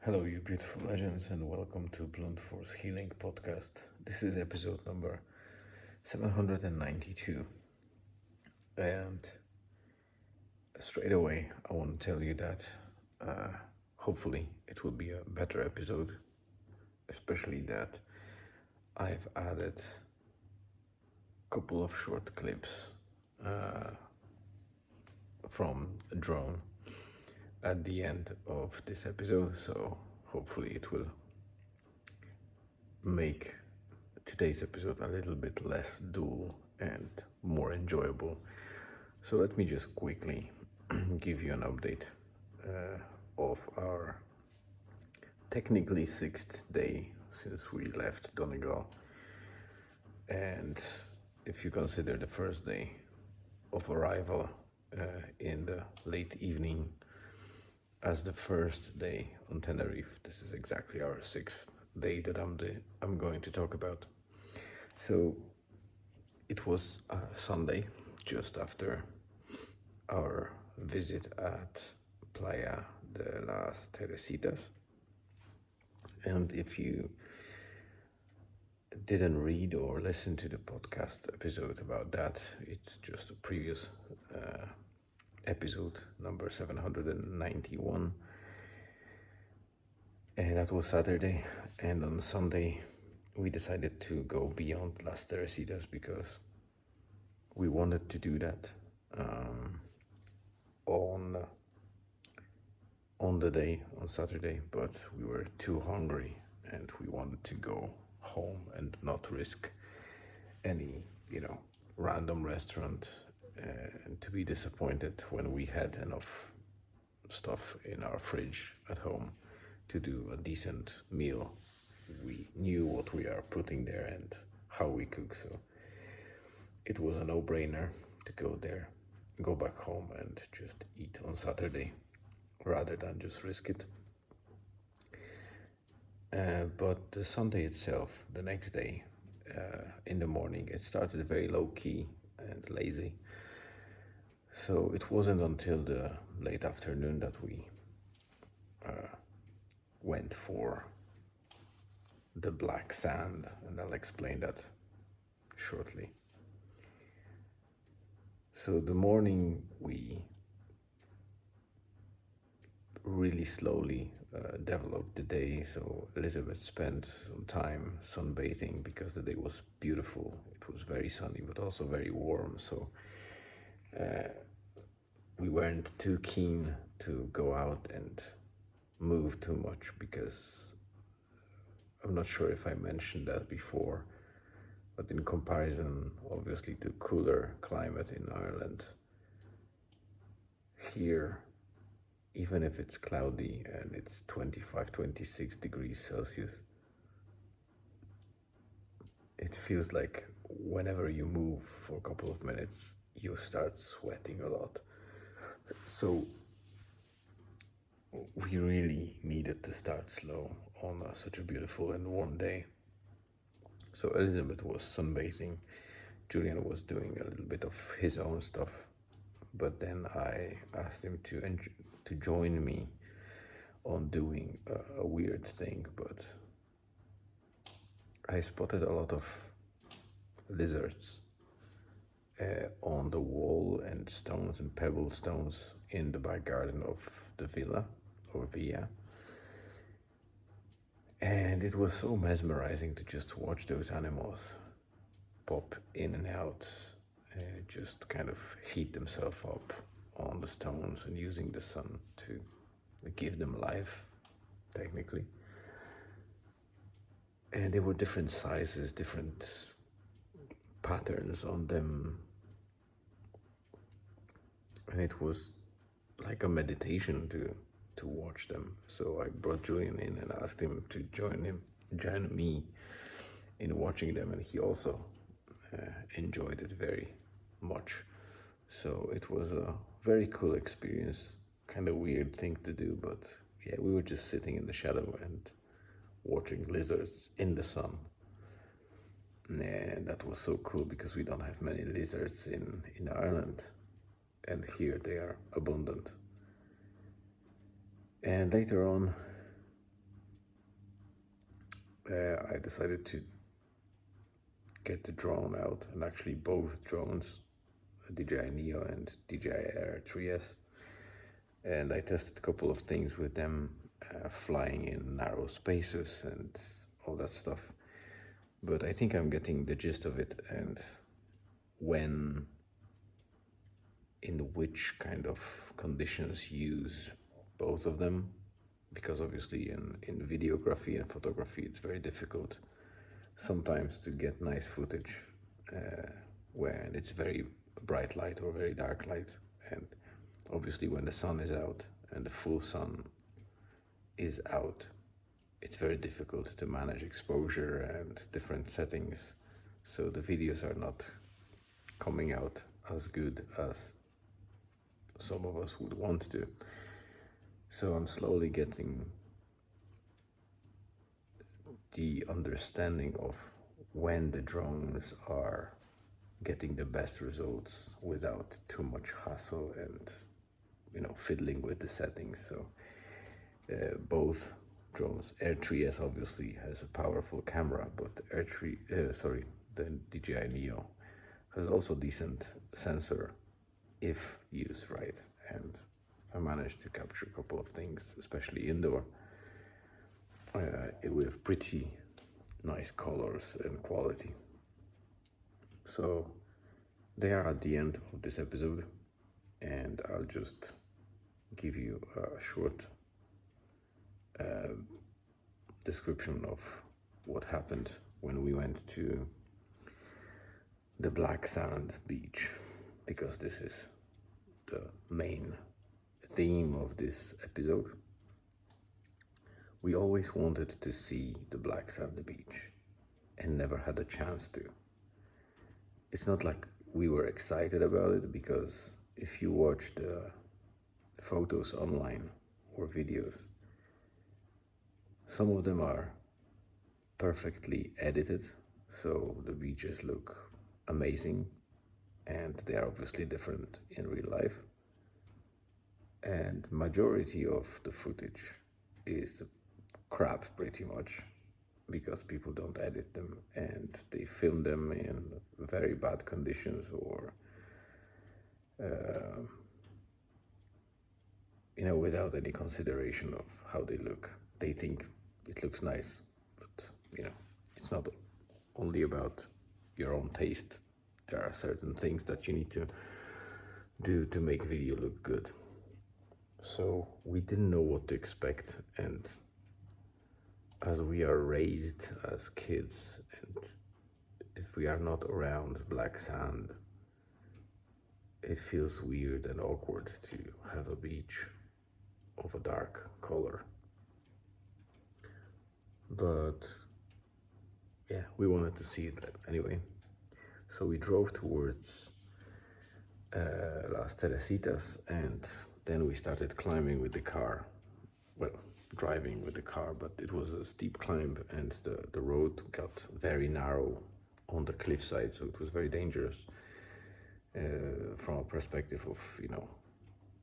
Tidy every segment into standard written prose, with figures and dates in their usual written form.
Hello, you beautiful legends, and welcome to Blunt Force Healing Podcast. This is episode number 792. And straight away, I want to tell you that hopefully it will be a better episode, especially that I've added a couple of short clips from a drone at the end of this episode, so hopefully it will make today's episode a little bit less dull and more enjoyable. So let me just quickly give you an update of our technically sixth day since we left Donegal. And if you consider the first day of arrival in the late evening as the first day on Tenerife, this is exactly our sixth day that I'm going to talk about. So it was Sunday, just after our visit at Playa de las Teresitas. And if you didn't read or listen to the podcast episode about that, it's just a previous episode number 791. And that was Saturday. And on Sunday, we decided to go beyond Las Teresitas because we wanted to do that on the day, on Saturday, but we were too hungry and we wanted to go home and not risk any, random restaurant and to be disappointed when we had enough stuff in our fridge at home to do a decent meal. We knew what we are putting there and how we cook, so it was a no-brainer to go there, go back home and just eat on Saturday rather than just risk it. But the Sunday itself, the next day, in the morning, it started very low-key and lazy. So it wasn't until the late afternoon that we went for the black sand, and I'll explain that shortly. So the morning we really slowly developed the day. So Elizabeth spent some time sunbathing because the day was beautiful. It was very sunny but also very warm, so we weren't too keen to go out and move too much because I'm not sure if I mentioned that before, but in comparison obviously to cooler climate in Ireland, here, even if it's cloudy and it's 25-26 degrees Celsius, it feels like whenever you move for a couple of minutes, you start sweating a lot. So we really needed to start slow on such a beautiful and warm day. So Elizabeth was sunbathing, Julian was doing a little bit of his own stuff, but then I asked him to join me on doing a weird thing, but I spotted a lot of lizards on the wall and stones and pebble stones in the back garden of the villa or villa. And it was so mesmerizing to just watch those animals pop in and out, just kind of heat themselves up on the stones and using the sun to give them life, technically. And there were different sizes, different patterns on them. And it was like a meditation to watch them. So I brought Julian in and asked him to join me in watching them, and he also enjoyed it very much. So it was a very cool experience, kind of weird thing to do, but yeah, we were just sitting in the shadow and watching lizards in the sun. And that was so cool because we don't have many lizards in Ireland, and here they are abundant. And later on, I decided to get the drone out, and actually both drones, DJI Neo and DJI Air 3S, and I tested a couple of things with them, flying in narrow spaces and all that stuff. But I think I'm getting the gist of it, and when, in which kind of conditions use both of them, because obviously in videography and photography it's very difficult sometimes to get nice footage when it's very bright light or very dark light, and obviously when the sun is out and the full sun is out, it's very difficult to manage exposure and different settings, so the videos are not coming out as good as some of us would want to. So I'm slowly getting the understanding of when the drones are getting the best results without too much hassle and fiddling with the settings. So both drones, Air 3S obviously has a powerful camera, but the DJI Neo has also decent sensor if used right, and I managed to capture a couple of things, especially indoor, with pretty nice colors and quality. So they are at the end of this episode, and I'll just give you a short description of what happened when we went to the black sand beach, because this is the main theme of this episode. We always wanted to see the black sand beach and never had a chance to. It's not like we were excited about it, because if you watch the photos online or videos, some of them are perfectly edited, so the beaches look amazing, and they are obviously different in real life. And majority of the footage is crap pretty much, because people don't edit them and they film them in very bad conditions, or without any consideration of how they look. They think it looks nice, but it's not only about your own taste. There are certain things that you need to do to make video look good. So we didn't know what to expect, and as we are raised as kids, and if we are not around black sand, it feels weird and awkward to have a beach of a dark color. But yeah, we wanted to see it anyway. So we drove towards Las Teresitas, and then we started climbing with the car. Well, driving with the car, but it was a steep climb, and the road got very narrow on the cliffside, so it was very dangerous from a perspective of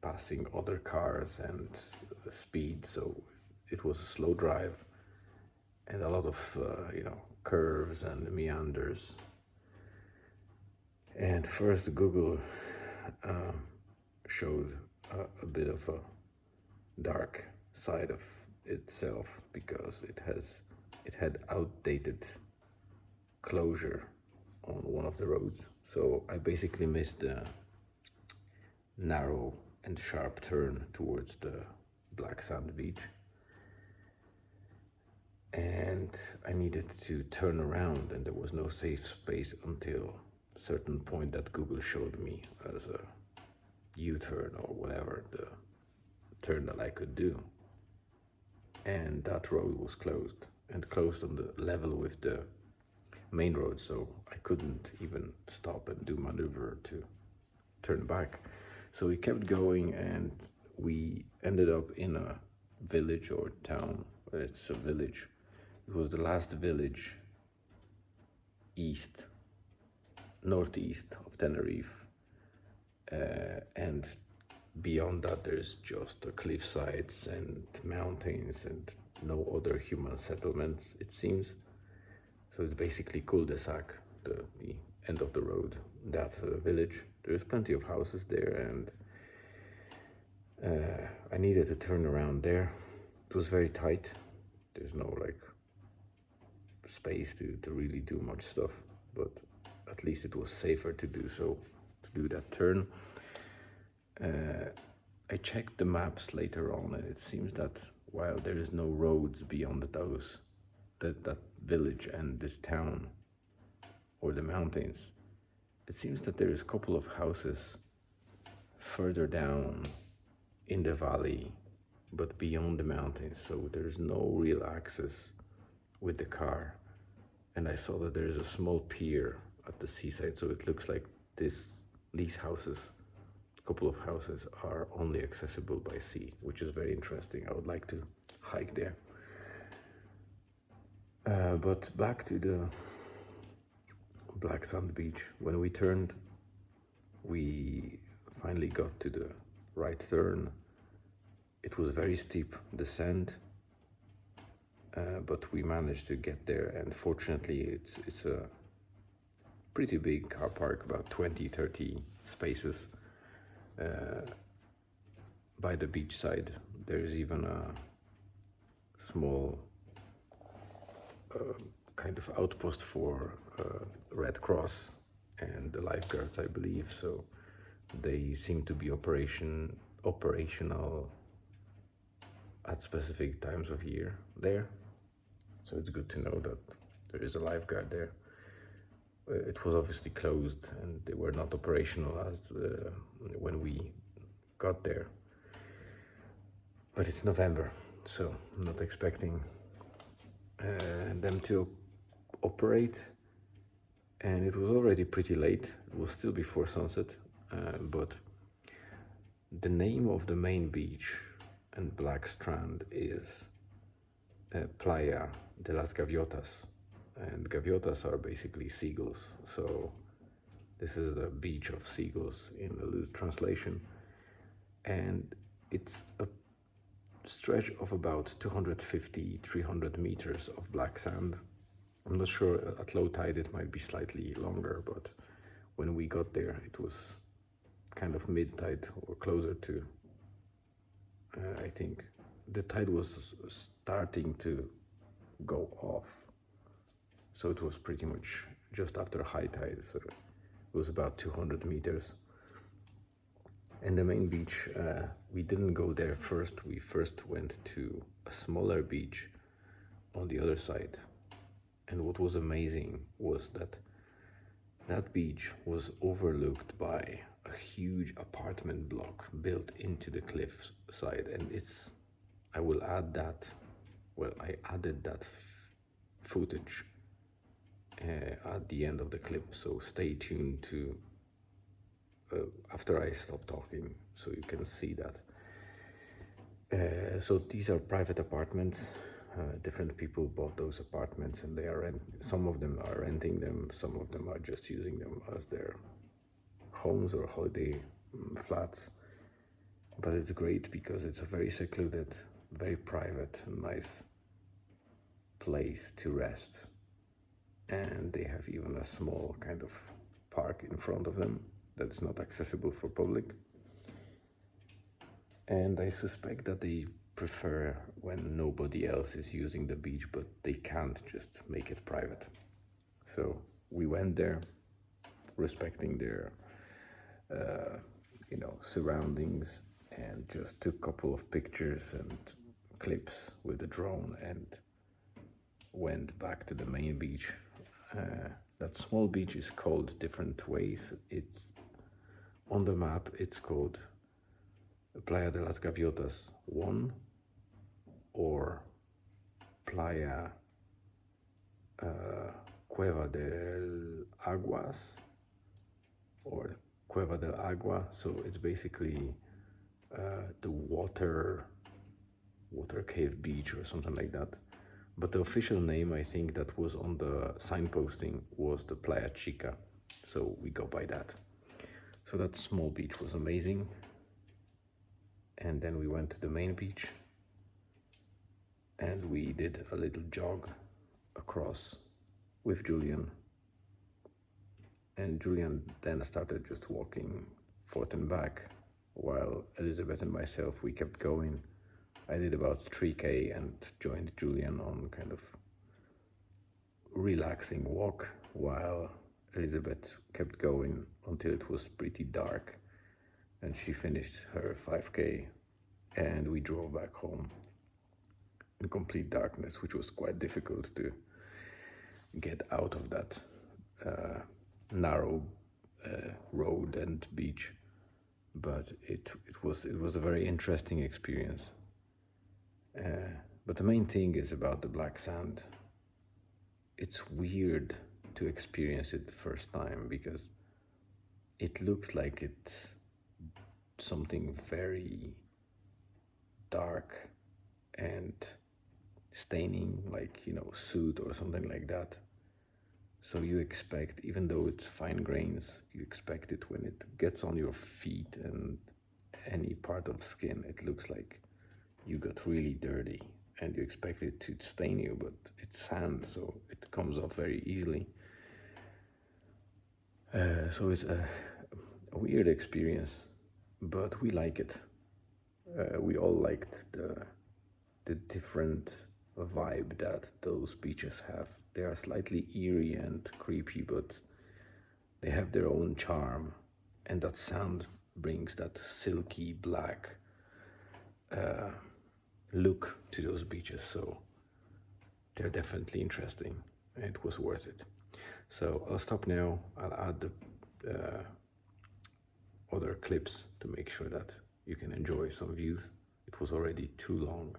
passing other cars and speed. So it was a slow drive and a lot of curves and meanders. And first Google showed a bit of a dark side of itself, because it had outdated closure on one of the roads. So I basically missed the narrow and sharp turn towards the black sand beach, and I needed to turn around, and there was no safe space until a certain point that Google showed me as a U-turn or whatever, the turn that I could do. And that road was closed, and closed on the level with the main road, so I couldn't even stop and do maneuver to turn back. So we kept going, and we ended up in a village or town. Well, it's a village. It was the last village northeast of Tenerife, and beyond that there's just the cliff sides and mountains, and no other human settlements, it seems. So it's basically cul-de-sac, the end of the road, that village. There's plenty of houses there, and I needed to turn around there. It was very tight. There's no like space to really do much stuff, but at least it was safer to do so, to do that turn. I checked the maps later on, and it seems that while there is no roads beyond that village and this town or the mountains, it seems that there is a couple of houses further down in the valley, but beyond the mountains, so there's no real access with the car. And I saw that there is a small pier at the seaside, so it looks like these houses, a couple of houses, are only accessible by sea, which is very interesting. I would like to hike there. But back to the black sand beach. When we turned, we finally got to the right turn. It was very steep descent, but we managed to get there, and fortunately it's a pretty big car park, about 20-30 spaces by the beach side. There's even a small kind of outpost for Red Cross and the lifeguards, I believe, so they seem to be operational at specific times of year there. So it's good to know that there is a lifeguard there. It was obviously closed, and they were not operational as when we got there. But it's November, so I'm not expecting them to operate. And it was already pretty late. It was still before sunset, but the name of the main beach and Black Strand is Playa de las Gaviotas, and gaviotas are basically seagulls, so this is a beach of seagulls in a loose translation, and it's a stretch of about 250-300 meters of black sand. I'm not sure, at low tide it might be slightly longer, but when we got there it was kind of mid-tide or closer to, I think the tide was starting to go off, so it was pretty much just after high tide, so it was about 200 meters. And the main beach, we didn't go there first. We first went to a smaller beach on the other side, and what was amazing was that that beach was overlooked by a huge apartment block built into the cliff side, and I will add that, well, I added that footage at the end of the clip, so stay tuned to after I stop talking so you can see that. So these are private apartments. Different people bought those apartments, and some of them are renting them, some of them are just using them as their homes or holiday flats. But it's great because it's a very secluded, very private, nice place to rest, and they have even a small kind of park in front of them that's not accessible for public. And I suspect that they prefer when nobody else is using the beach, but they can't just make it private. So we went there respecting their surroundings, and just took a couple of pictures and clips with the drone and went back to the main beach. That small beach is called different ways. It's on the map, it's called Playa de las Gaviotas 1 or Playa Cueva del Aguas or Cueva del Agua. So it's basically the water cave beach or something like that. But the official name, I think, that was on the signposting was the Playa Chica, so we go by that. So that small beach was amazing. And then we went to the main beach. and we did a little jog across with Julian. And Julian then started just walking forth and back, while Elizabeth and myself, we kept going. I did about 3K and joined Julian on kind of relaxing walk, while Elizabeth kept going until it was pretty dark, and she finished her 5K, and we drove back home in complete darkness, which was quite difficult to get out of that narrow road and beach. But it was a very interesting experience. But the main thing is about the black sand. It's weird to experience it the first time because it looks like it's something very dark and staining, like, soot or something like that. So you expect, even though it's fine grains, you expect it when it gets on your feet and any part of skin, it looks like you got really dirty, and you expect it to stain you, but it's sand, so it comes off very easily. So it's a weird experience, but we like it. We all liked the different vibe that those beaches have. They are slightly eerie and creepy, but they have their own charm, and that sand brings that silky black look to those beaches, so they're definitely interesting, and it was worth it. So I'll stop now. I'll add the other clips to make sure that you can enjoy some views. It was already too long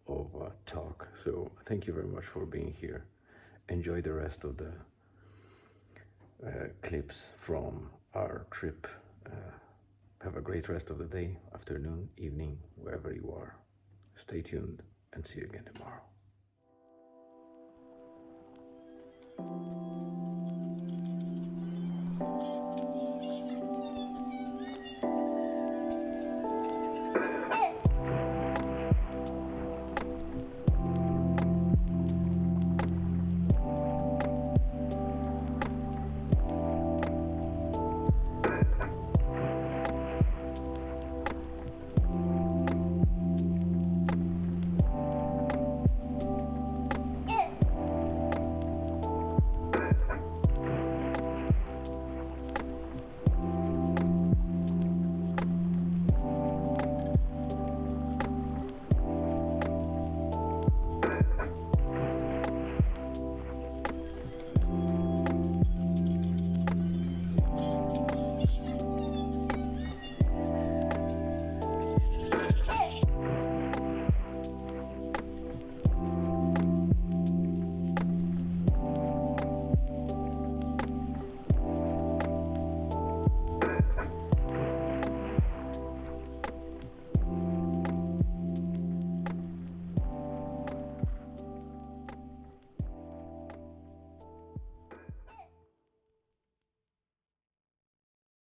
of talk, so thank you very much for being here. Enjoy the rest of the clips from our trip. Have a great rest of the day, afternoon, evening, wherever you are. Stay tuned and see you again tomorrow.